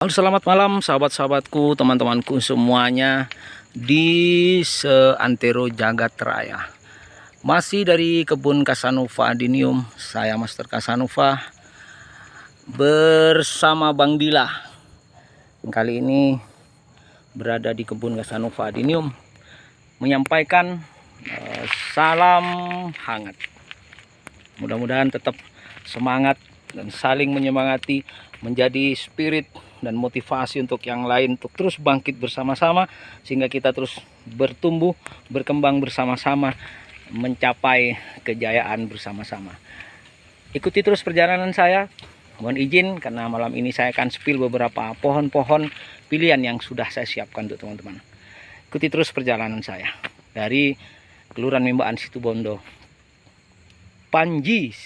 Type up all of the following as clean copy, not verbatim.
Halo, selamat malam sahabat-sahabatku, teman-temanku semuanya di seantero jagat raya. Masih dari kebun Casanova Adenium, saya Master Casanova bersama Bang Dila. Kali ini berada di kebun Casanova Adenium menyampaikan salam hangat. Mudah-mudahan tetap semangat dan saling menyemangati, menjadi spirit dan motivasi untuk yang lain untuk terus bangkit bersama-sama, sehingga kita terus bertumbuh, berkembang bersama-sama, mencapai kejayaan bersama-sama. Ikuti terus perjalanan saya. Mohon izin karena malam ini saya akan spill beberapa pohon-pohon pilihan yang sudah saya siapkan untuk teman-teman. Ikuti terus perjalanan saya dari Kelurahan Mimbaan Situbondo, Panji,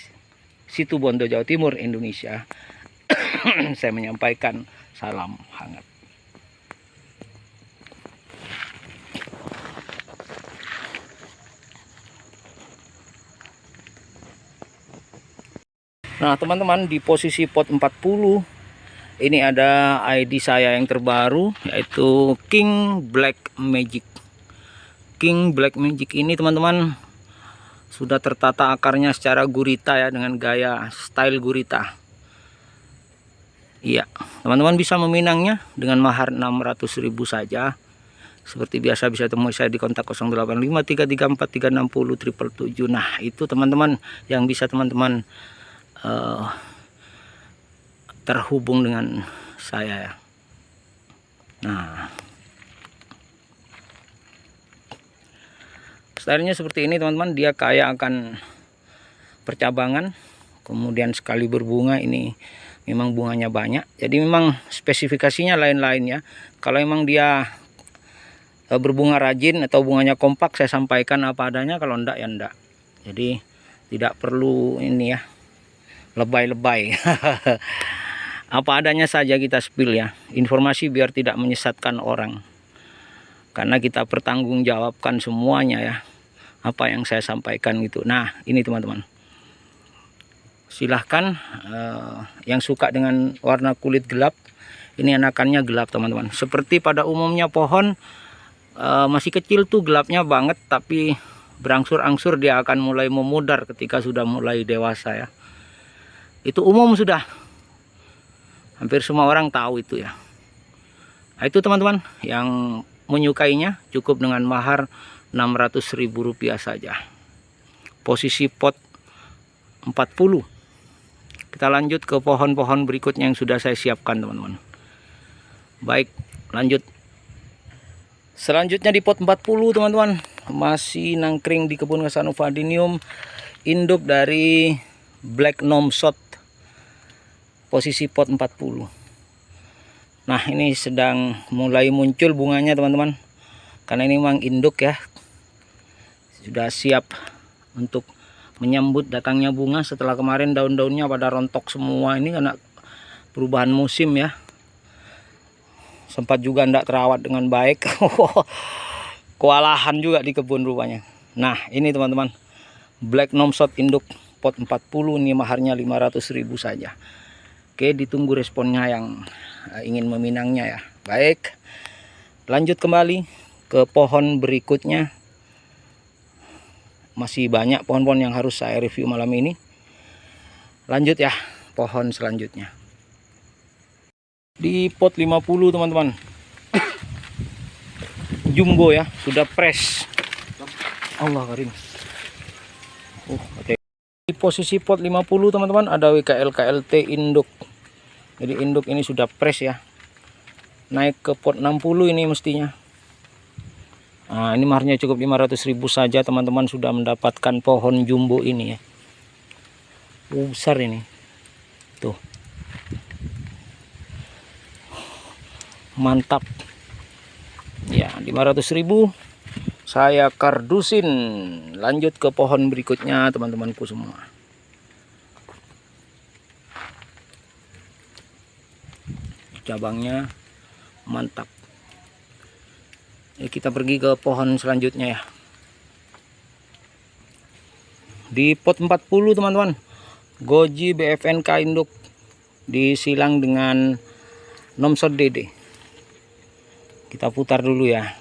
Situbondo, Jawa Timur, Indonesia. Saya menyampaikan salam hangat. Nah teman-teman, di posisi pot 40 ini ada ID saya yang terbaru, yaitu King Black Magic. King Black Magic ini teman-teman sudah tertata akarnya secara gurita ya, dengan gaya style gurita. Iya, teman-teman bisa meminangnya dengan mahar 600.000 saja. Seperti biasa bisa temui saya di kontak 085334360777. Nah, itu teman-teman yang bisa teman-teman terhubung dengan saya ya. Nah, stylenya seperti ini teman-teman, dia kaya akan percabangan, kemudian sekali berbunga ini memang bunganya banyak, jadi memang spesifikasinya lain-lain ya. Kalau memang dia berbunga rajin atau bunganya kompak, saya sampaikan apa adanya. Kalau enggak ya enggak, jadi tidak perlu ini ya, lebay-lebay. Apa adanya saja kita spill ya, informasi biar tidak menyesatkan orang, karena kita pertanggungjawabkan semuanya ya, apa yang saya sampaikan gitu. Nah ini teman-teman, silahkan yang suka dengan warna kulit gelap, ini anakannya gelap teman-teman. Seperti pada umumnya pohon masih kecil tuh gelapnya banget, tapi berangsur-angsur dia akan mulai memudar ketika sudah mulai dewasa ya. Itu umum, sudah hampir semua orang tahu itu ya. Nah, itu teman-teman yang menyukainya cukup dengan mahar 600.000 rupiah saja. Posisi pot 40. Kita lanjut ke pohon-pohon berikutnya yang sudah saya siapkan teman-teman. Baik, lanjut. Selanjutnya di pot 40 teman-teman, masih nangkring di kebun Casanova Adenium, induk dari Black Gnome Shot, posisi pot 40. Nah ini sedang mulai muncul bunganya teman-teman, karena ini memang induk ya, sudah siap untuk menyambut datangnya bunga setelah kemarin daun-daunnya pada rontok semua. Ini karena perubahan musim ya, sempat juga tidak terawat dengan baik. Kewalahan juga di kebun rupanya. Nah ini teman-teman, Black Gnome Shot induk pot 40, ini maharnya 500.000 saja. Oke, ditunggu responnya yang ingin meminangnya ya. Baik, lanjut kembali ke pohon berikutnya. Masih banyak pohon-pohon yang harus saya review malam ini. Lanjut ya, pohon selanjutnya. Di pot 50 teman-teman, jumbo ya, sudah fresh. Allah karim. Oke. Di posisi pot 50 teman-teman ada WKL KLT induk. Jadi induk ini sudah fresh ya. Naik ke pot 60 ini mestinya. Nah ini maharnya cukup 500.000 saja teman-teman, sudah mendapatkan pohon jumbo ini ya. Besar ini tuh, mantap ya. 500.000 saya kardusin. Lanjut ke pohon berikutnya teman-temanku semua. Cabangnya mantap. Kita pergi ke pohon selanjutnya ya. Di pot 40 teman-teman, Goji BFNK induk disilang dengan nomsot dede. Kita putar dulu ya.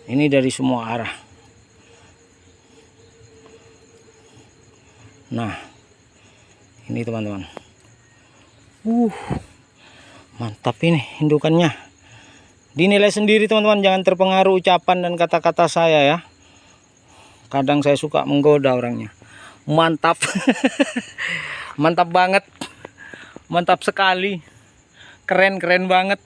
Ini dari semua arah. Nah, ini teman-teman. Mantap ini indukannya. Dinilai sendiri teman-teman, jangan terpengaruh ucapan dan kata-kata saya ya. Kadang saya suka menggoda orangnya. Mantap. Mantap banget. Mantap sekali. Keren banget.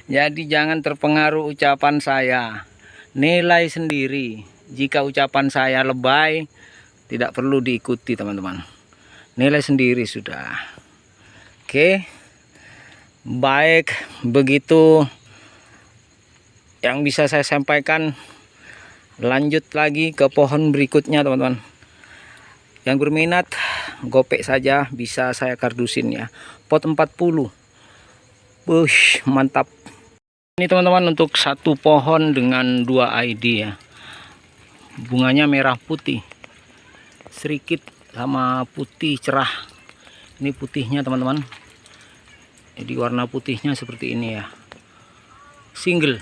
Jadi jangan terpengaruh ucapan saya. Nilai sendiri. Jika ucapan saya lebay, tidak perlu diikuti teman-teman. Nilai sendiri sudah. Oke. Baik, begitu yang bisa saya sampaikan. Lanjut lagi ke pohon berikutnya teman-teman. Yang berminat gopek saja, bisa saya kardusin ya. Pot 40. Mantap. Ini teman-teman untuk satu pohon dengan 2 ID ya. Bunganya merah putih. Sedikit sama putih cerah. Ini putihnya teman-teman. Jadi warna putihnya seperti ini ya. Single.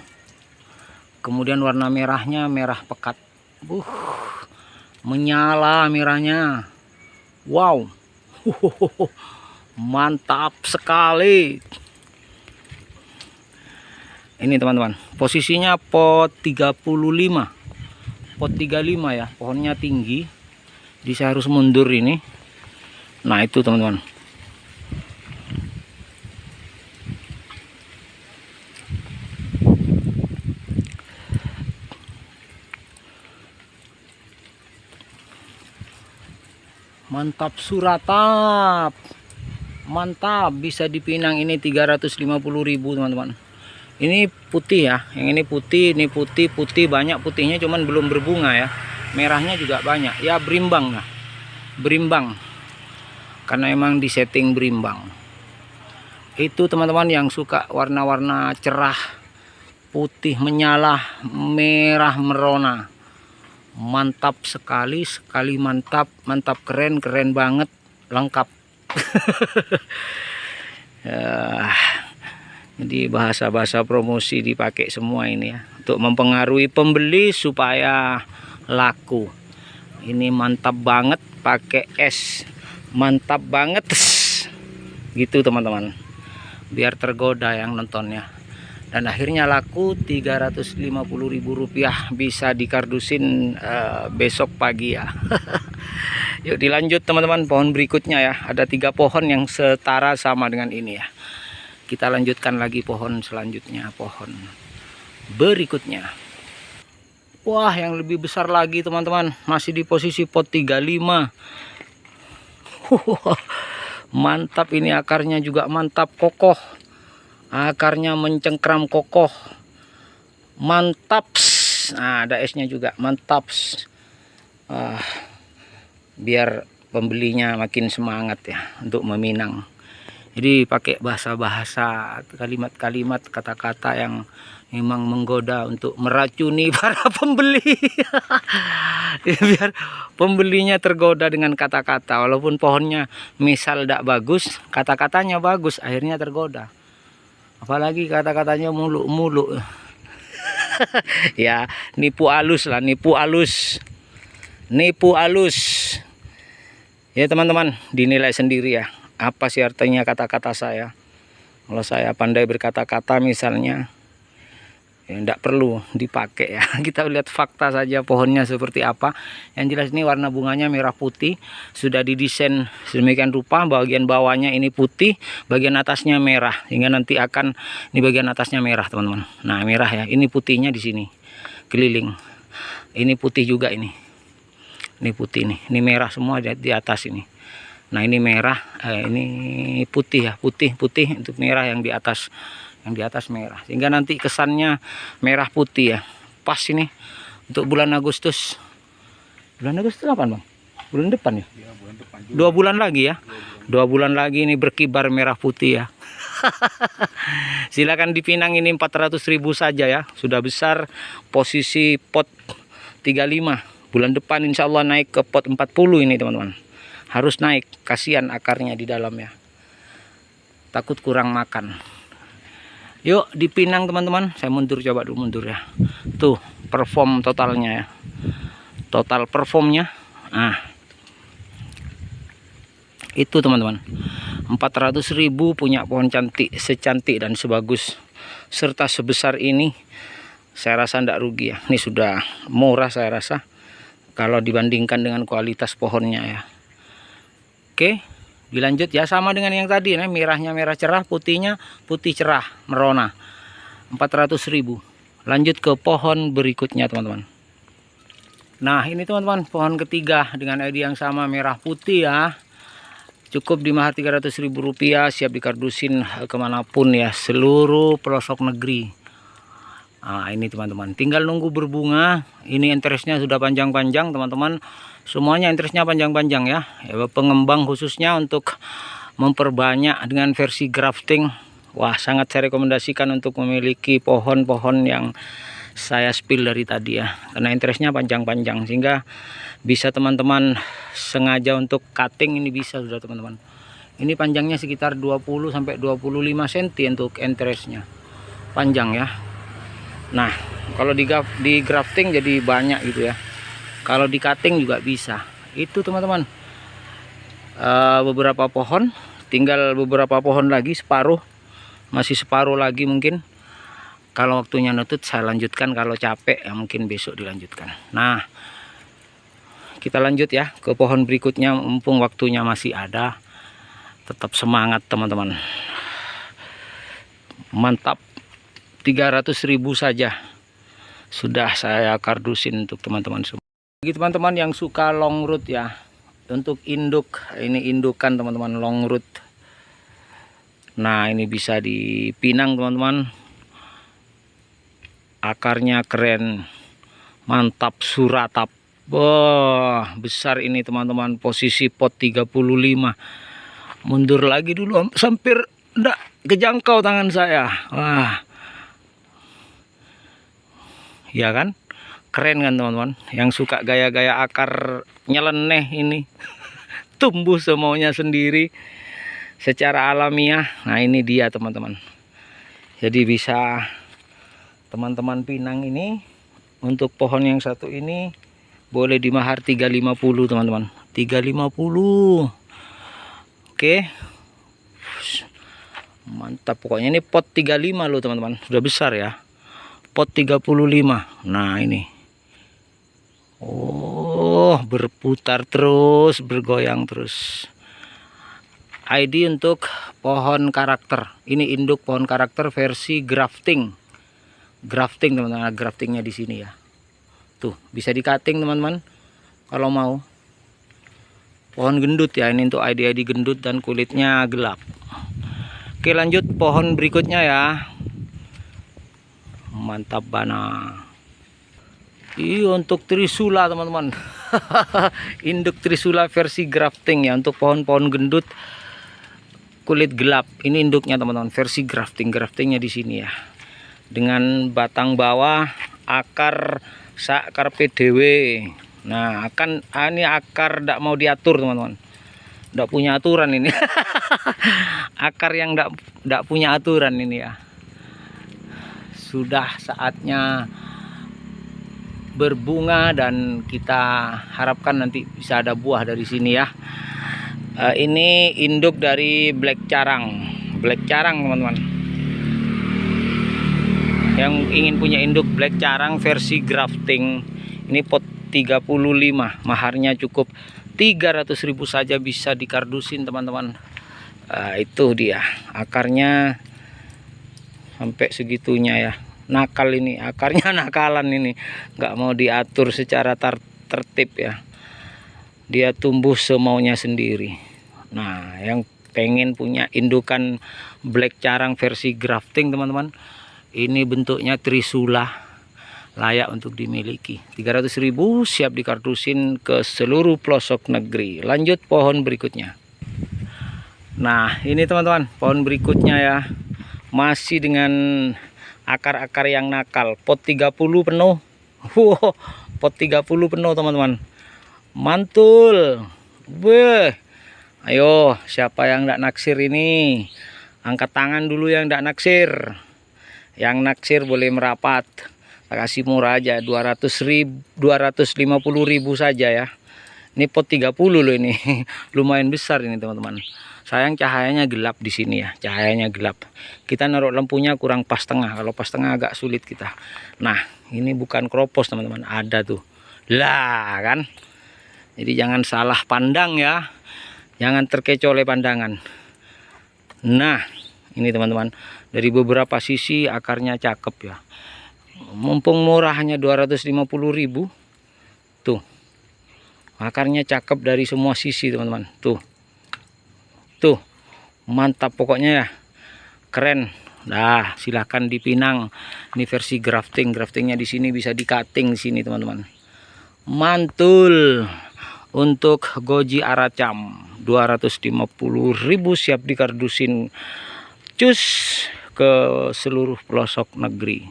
Kemudian warna merahnya merah pekat. Menyala merahnya. Wow. Mantap sekali. Ini teman-teman, posisinya pot 35. Pot 35 ya, pohonnya tinggi. Jadi saya harus mundur ini. Nah, itu teman-teman. Mantap suratap. Mantap, bisa dipinang ini 350.000 teman-teman. Ini putih ya, yang ini putih, putih banyak putihnya, cuman belum berbunga ya. Merahnya juga banyak ya, berimbang lah. Berimbang. Karena emang disetting berimbang. Itu teman-teman yang suka warna-warna cerah, putih menyala, merah merona. Mantap sekali mantap, keren banget, lengkap. Jadi bahasa-bahasa promosi dipakai semua ini ya, untuk mempengaruhi pembeli supaya laku. Ini mantap banget, pakai es, mantap banget, gitu teman-teman, biar tergoda yang nontonnya. Dan akhirnya laku 350.000 rupiah, bisa dikardusin besok pagi ya. Yuk dilanjut teman-teman, pohon berikutnya ya. Ada 3 pohon yang setara sama dengan ini ya. Kita lanjutkan lagi pohon selanjutnya, pohon berikutnya. Wah, yang lebih besar lagi teman-teman, masih di posisi pot 35. Mantap, ini akarnya juga mantap, kokoh. Akarnya mencengkram kokoh. Mantap. Nah, ada esnya juga, mantap. Biar pembelinya makin semangat ya untuk meminang. Jadi pakai bahasa-bahasa, kalimat-kalimat, kata-kata yang memang menggoda untuk meracuni para pembeli. Biar pembelinya tergoda dengan kata-kata, walaupun pohonnya misal tidak bagus, kata-katanya bagus, akhirnya tergoda. Apalagi kata-katanya muluk-muluk. Ya, nipu alus lah, nipu alus. Nipu alus. Ya teman-teman, dinilai sendiri ya. Apa sih artinya kata-kata saya? Kalau saya pandai berkata-kata misalnya, ya tidak perlu dipakai ya. Kita lihat fakta saja pohonnya seperti apa. Yang jelas ini warna bunganya merah putih, sudah didesain sedemikian rupa. Bagian bawahnya ini putih, bagian atasnya merah, hingga nanti akan ini bagian atasnya merah teman-teman. Nah, merah ya, ini putihnya di sini keliling. Ini putih juga ini putih nih, ini merah semua di atas ini. Nah, ini merah, ini putih ya, putih untuk merah yang di atas. Yang di atas merah, sehingga nanti kesannya merah putih ya. Pas ini untuk bulan Agustus. Bulan Agustus kapan bang? Bulan depan ya? Ya, bulan depan juga. 2 bulan lagi ya. 2 bulan lagi ini berkibar merah putih ya. Silakan dipinang, ini 400.000 saja ya. Sudah besar, posisi pot 35. Bulan depan insya Allah naik ke pot 40 ini teman-teman. Harus naik, kasihan akarnya di dalam ya. takut kurang makan. Yuk dipinang teman-teman. Saya mundur, coba dulu mundur ya. Tuh perform totalnya ya, total performnya. Nah itu teman-teman, 400.000 punya pohon cantik, secantik dan sebagus serta sebesar ini. Saya rasa tidak rugi ya. Ini sudah murah saya rasa kalau dibandingkan dengan kualitas pohonnya ya. Oke, dilanjut ya, sama dengan yang tadi. Nah, merahnya merah cerah, putihnya putih cerah merona. 400.000. Lanjut ke pohon berikutnya teman-teman. Nah ini teman-teman, pohon ketiga dengan ID yang sama, merah putih ya. Cukup di mahar Rp300.000, siap dikardusin kemanapun ya, seluruh pelosok negeri. Nah ini teman-teman, tinggal nunggu berbunga. Ini interestnya sudah panjang-panjang teman-teman. Semuanya interestnya panjang-panjang ya. Pengembang khususnya untuk memperbanyak dengan versi grafting. Wah, sangat saya rekomendasikan untuk memiliki pohon-pohon yang saya spill dari tadi ya. Karena interestnya panjang-panjang, sehingga bisa teman-teman sengaja untuk cutting ini bisa sudah teman-teman. Ini panjangnya sekitar 20 sampai 25 cm untuk interestnya. Panjang ya. Nah, kalau di grafting jadi banyak gitu ya. Kalau di cutting juga bisa. Itu teman-teman. Beberapa pohon, tinggal beberapa pohon lagi, separuh. Masih separuh lagi mungkin. Kalau waktunya nutut saya lanjutkan, kalau capek ya mungkin besok dilanjutkan. Nah, kita lanjut ya ke pohon berikutnya, mumpung waktunya masih ada. Tetap semangat teman-teman. Mantap. 300.000 saja sudah saya kardusin untuk teman-teman semua. Bagi teman-teman yang suka long root ya, untuk induk, ini indukan teman-teman, long root. Nah ini bisa dipinang teman-teman. Akarnya keren, mantap, suratap. Wah besar ini teman-teman, posisi pot 35. Mundur lagi dulu, hampir enggak kejangkau tangan saya. Wah ya kan, keren kan teman-teman. Yang suka gaya-gaya akar nyeleneh ini tumbuh semaunya sendiri secara alamiah. Nah ini dia teman-teman. Jadi bisa teman-teman pinang ini. Untuk pohon yang satu ini boleh di mahar 350 teman-teman, 350. Oke, mantap pokoknya. Ini pot 35 loh teman-teman, sudah besar ya, pot 35. Nah ini, oh berputar terus, bergoyang terus. ID untuk pohon karakter, ini induk pohon karakter versi grafting. Grafting teman-teman, graftingnya di sini ya. Tuh bisa di cutting teman-teman kalau mau. Pohon gendut ya, ini untuk ID gendut dan kulitnya gelap. Oke lanjut pohon berikutnya ya. Mantap bana. Iya untuk trisula teman-teman. Induk trisula versi grafting ya, untuk pohon-pohon gendut kulit gelap. Ini induknya teman-teman, versi grafting. Graftingnya di sini ya. Dengan batang bawah, akar sakar PDW. Nah akan ini akar tidak mau diatur teman-teman, tidak punya aturan ini. Akar yang tidak punya aturan ini ya. Sudah saatnya berbunga dan kita harapkan nanti bisa ada buah dari sini ya. Ini induk dari black carang. Black carang teman-teman, yang ingin punya induk black carang versi grafting, ini pot 35, maharnya cukup 300.000 saja, bisa dikardusin teman-teman. Itu dia akarnya sampai segitunya ya. Nakal ini akarnya, nakalan ini, nggak mau diatur secara tertib ya, dia tumbuh semaunya sendiri. Nah yang pengen punya indukan black carang versi grafting teman-teman, ini bentuknya trisula, layak untuk dimiliki. 300.000 siap dikardusin ke seluruh pelosok negeri. Lanjut pohon berikutnya. Nah ini teman-teman, pohon berikutnya ya, masih dengan akar-akar yang nakal. Pot 30 penuh. Wow, pot 30 penuh teman-teman, mantul. Ayo siapa yang nggak naksir ini, Angkat tangan dulu yang tidak naksir. Yang naksir boleh merapat. Saya kasih murah aja 250.000 saja ya. Ini pot 30 loh ini. Lumayan besar ini teman-teman. Sayang cahayanya gelap di sini ya. Cahayanya gelap. Kita naruh lampunya kurang pas tengah. Kalau pas tengah agak sulit kita. Nah, ini bukan kropos teman-teman. Ada tuh. Lah kan. Jadi jangan salah pandang ya. Jangan terkecoh oleh pandangan. Nah, ini teman-teman. Dari beberapa sisi akarnya cakep ya. Mumpung murah hanya 250.000. Tuh. Akarnya cakep dari semua sisi teman-teman. Tuh. Tuh. Mantap pokoknya ya. Keren. Nah, silahkan dipinang. Ini versi grafting. Graftingnya di sini bisa di cutting sini teman-teman. Mantul. Untuk goji aracam 250.000 siap dikardusin cus ke seluruh pelosok negeri.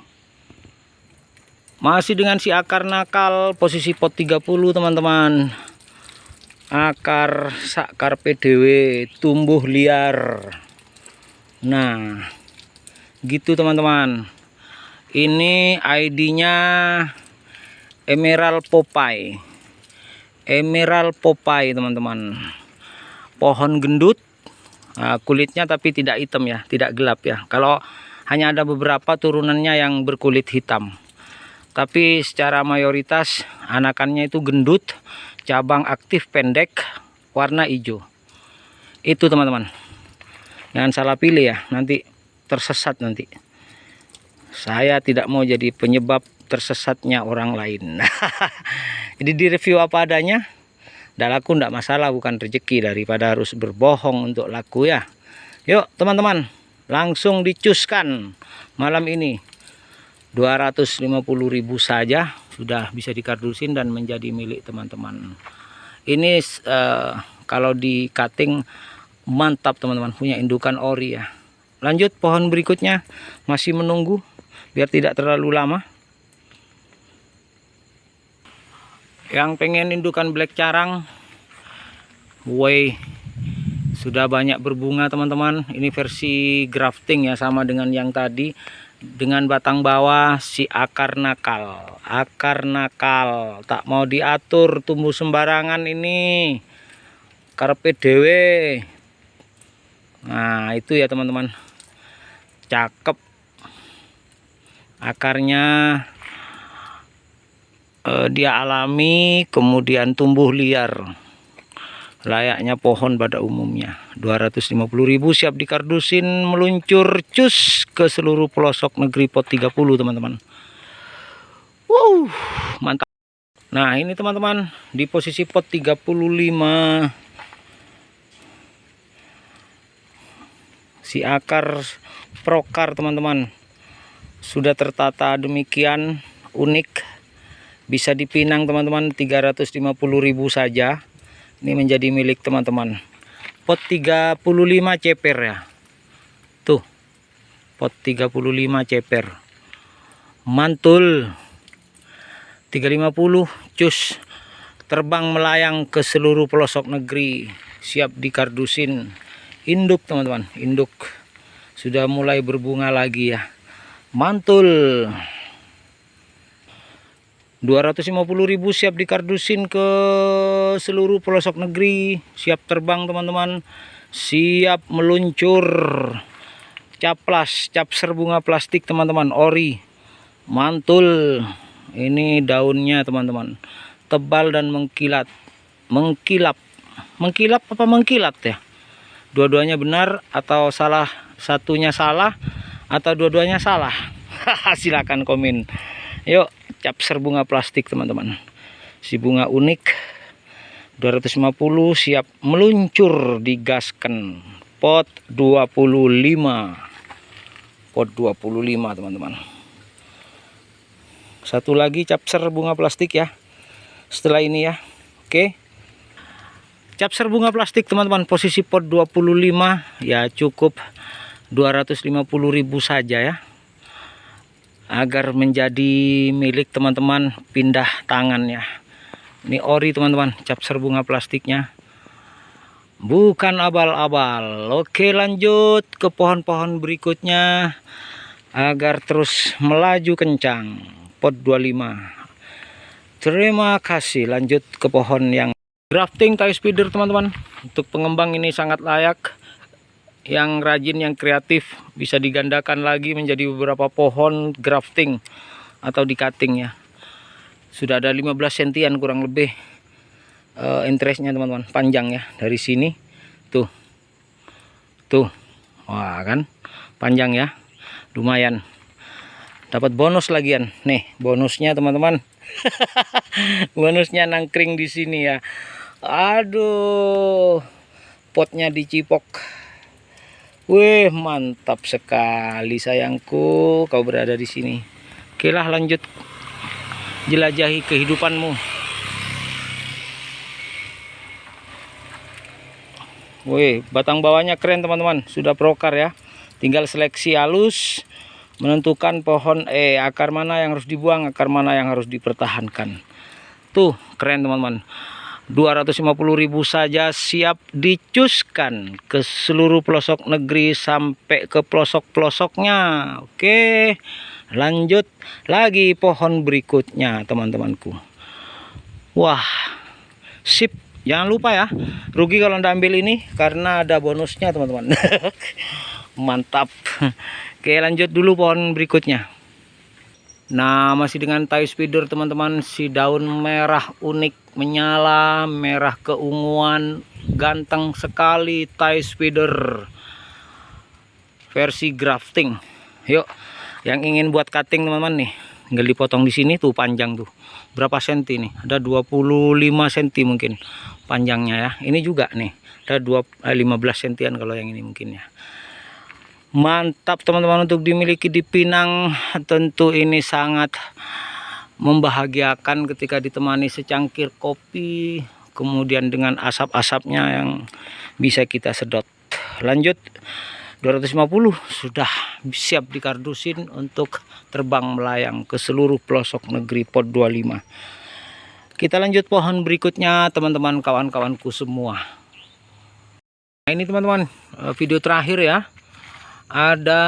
Masih dengan si akar nakal posisi pot 30 teman-teman. Akar sakar PDW tumbuh liar. Nah, gitu teman-teman. Ini ID-nya Emerald Popeye. Emerald Popeye teman-teman. Pohon gendut. Kulitnya tapi tidak hitam ya, tidak gelap ya. Kalau hanya ada beberapa turunannya yang berkulit hitam. Tapi secara mayoritas anakannya itu gendut, cabang aktif pendek, warna hijau. Itu teman-teman. Jangan salah pilih ya, nanti tersesat nanti. Saya tidak mau jadi penyebab tersesatnya orang lain. Jadi di review apa adanya. Tidak laku tidak masalah, bukan rezeki, daripada harus berbohong untuk laku ya. Yuk teman-teman, langsung dicuskan malam ini. 250.000 saja sudah bisa dikardusin dan menjadi milik teman-teman. Ini kalau di cutting mantap teman-teman, punya indukan ori ya. Lanjut pohon berikutnya, masih menunggu biar tidak terlalu lama. Yang pengen indukan black carang, woi, sudah banyak berbunga teman-teman. Ini versi grafting ya, sama dengan yang tadi. Dengan batang bawah si akar nakal. Akar nakal, tak mau diatur, tumbuh sembarangan ini. Karpe dewe. Nah itu ya teman-teman. Cakep. Akarnya dia alami, kemudian tumbuh liar layaknya pohon pada umumnya. 250.000 siap dikardusin, meluncur cus ke seluruh pelosok negeri pot 30 teman-teman. Wow, mantap. Nah ini teman-teman, di posisi pot 35 si akar prokar teman-teman sudah tertata demikian unik. Bisa dipinang teman-teman, 350.000 saja. Ini menjadi milik teman-teman. Pot 35 ceper ya. Tuh. Pot 35 ceper. Mantul. 350 cus. Terbang melayang ke seluruh pelosok negeri. Siap dikardusin. Induk teman-teman, induk. Sudah mulai berbunga lagi ya. Mantul. 250.000 siap dikardusin ke seluruh pelosok negeri. Siap terbang teman-teman. Siap meluncur. Caplas, cap serbunga plastik teman-teman, ori. Mantul. Ini daunnya teman-teman. Tebal dan mengkilat. Mengkilap. Mengkilap apa mengkilat ya? Dua-duanya benar atau salah satunya salah atau dua-duanya salah? Silakan komen. Yuk. Cap serbunga plastik teman-teman. Si bunga unik 250 siap meluncur, digaskan. Pot 25. Pot 25 teman-teman. Satu lagi cap serbunga plastik ya. Setelah ini ya. Oke. Cap serbunga plastik teman-teman, posisi pot 25 ya, cukup 250.000 saja ya. Agar menjadi milik teman-teman, pindah tangan ya. Ini ori teman-teman, cap serbunga plastiknya. bukan abal-abal. Oke, lanjut ke pohon-pohon berikutnya agar terus melaju kencang. Pot 25. Terima kasih. Lanjut ke pohon yang grafting tie spider, teman-teman. Untuk pengembang ini sangat layak. Yang rajin, yang kreatif, bisa digandakan lagi menjadi beberapa pohon grafting atau di cutting ya. Sudah ada 15 sentian kurang lebih interestnya, teman-teman. Panjang ya, dari sini tuh wah kan panjang ya, lumayan. Dapat bonus lagian nih, bonusnya teman-teman. Bonusnya nangkring di sini ya. Aduh, potnya dicipok. Wih, mantap sekali sayangku, kau berada di sini. Oke lah, lanjut jelajahi kehidupanmu. Wih, batang bawahnya keren teman-teman, sudah prokar ya. Tinggal seleksi halus, menentukan pohon akar mana yang harus dibuang, akar mana yang harus dipertahankan. Tuh, keren teman-teman. 250.000 saja siap dicuskan ke seluruh pelosok negeri sampai ke pelosok-pelosoknya. Oke, lanjut lagi pohon berikutnya teman-temanku. Wah, sip. Jangan lupa ya, rugi kalau anda ambil ini karena ada bonusnya teman-teman. Mantap. Oke, lanjut dulu pohon berikutnya. Nah, masih dengan tie spider teman-teman. Si daun merah unik, menyala, merah keunguan, ganteng sekali tie spider versi grafting. Yuk, yang ingin buat cutting teman-teman nih, tinggal dipotong di sini tuh, panjang tuh. Berapa senti nih? Ada 25 senti mungkin panjangnya ya. Ini juga nih, ada 15 sentian kalau yang ini mungkin ya. Mantap teman-teman untuk dimiliki di Pinang. Tentu ini sangat membahagiakan ketika ditemani secangkir kopi, kemudian dengan asap-asapnya yang bisa kita sedot. Lanjut 250 sudah siap dikardusin untuk terbang melayang ke seluruh pelosok negeri pot 25. Kita lanjut pohon berikutnya teman-teman, kawan-kawanku semua. Nah, ini teman-teman video terakhir ya. Ada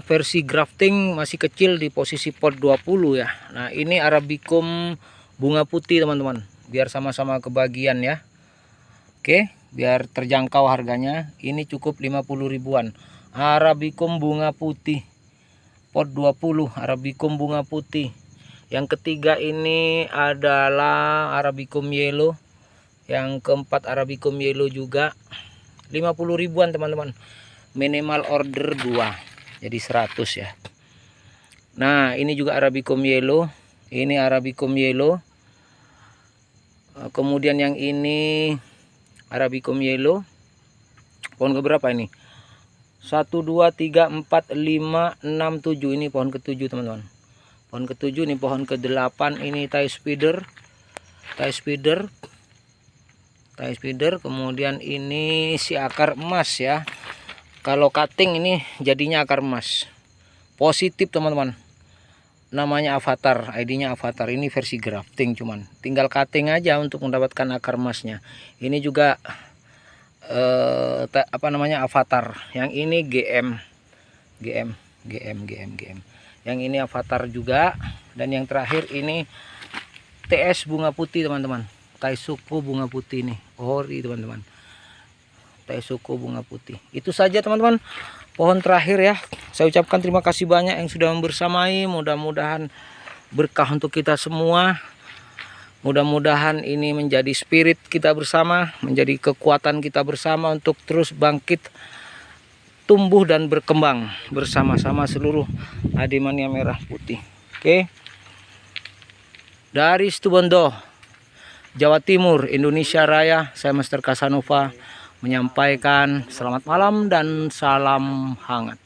versi grafting masih kecil di posisi pot 20 ya. Nah, ini Arabicum bunga putih teman-teman, biar sama-sama kebagian ya. Oke, biar terjangkau harganya. Ini cukup 50 ribuan. Arabicum bunga putih pot 20, Arabicum bunga putih. Yang ketiga ini adalah Arabicum yellow. Yang keempat Arabicum yellow juga. 50 ribuan teman-teman. Minimal order 2, jadi 100 ya. Nah, ini juga Arabicum yellow. Ini Arabicum yellow. Kemudian yang ini Arabicum yellow. Pohon keberapa ini? 1 2 3 4 5 6 7. Ini pohon ke-7 teman-teman. Pohon ke-7, ini pohon ke-8. Ini tie spider. Tie spider. Tie spider. Kemudian ini si akar emas ya. Kalau cutting ini jadinya akar emas. Positif teman-teman. Namanya Avatar, ID-nya Avatar. Ini versi grafting cuman. Tinggal cutting aja untuk mendapatkan akar emasnya. Ini juga Avatar. Yang ini GM. Yang ini Avatar juga. Dan yang terakhir ini TS bunga putih teman-teman. Taisuko bunga putih nih. Ori teman-teman. Taisuko bunga putih. Itu saja teman-teman pohon terakhir ya. Saya ucapkan terima kasih banyak yang sudah membersamai. Mudah-mudahan berkah untuk kita semua. Mudah-mudahan ini menjadi spirit kita bersama, menjadi kekuatan kita bersama untuk terus bangkit, tumbuh dan berkembang bersama-sama seluruh Adimania merah putih. Oke. Dari Situbondo, Jawa Timur, Indonesia Raya, saya Master Casanova menyampaikan selamat malam dan salam hangat.